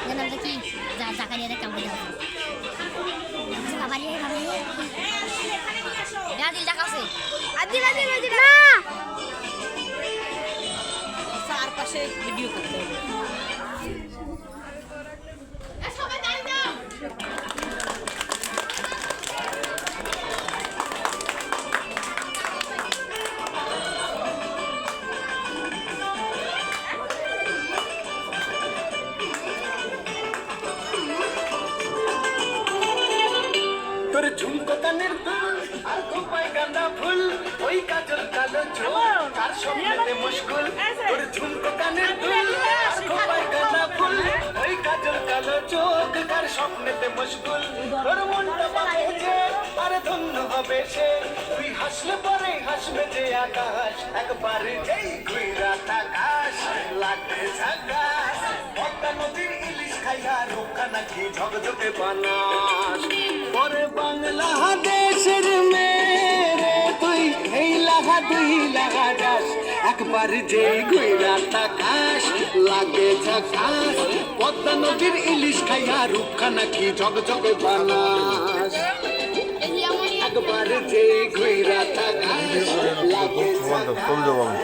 Ganun lagi, sa kanya na kamu daw. Sa kamari na kami. Adil dah kasi. Adil. Na! Sa arpa siya video ko. তোর ঝুমকো কানের দুল আর খোপায় গাঁদা ফুল ওই কাজল কালো চোখ কার স্বপ্নেতে মুশকুল তোর ঝুমকো কানের দুল আর খোপায় গাঁদা ফুল ওই কাজল কালো চোখ কার স্বপ্নেতে মুশকুল তোর মনটা বাঁচে আর ধন্য হবে সে তুই হাসলে পরে হাসবে যে আকাশ একবার যেই ঘুইরাত আকাশ লাগবে ঝাকাশ পদ্মা নদীর ইলিশ খাইয়া রোকা নাকি ঝকঝকে বানাস পরে বাংলাদেশের মেরে তুই এই লাগা দুই লাগা যাস একবার যে ঘুইরাত আকাশ লাগে ঝাকাশ পদ্মা নদীর ইলিশ খাইয়া রুখা নাকি ঝকঝকে বানাস একবার যে ঘুইরাত আকাশ লাগে ঝাকাশ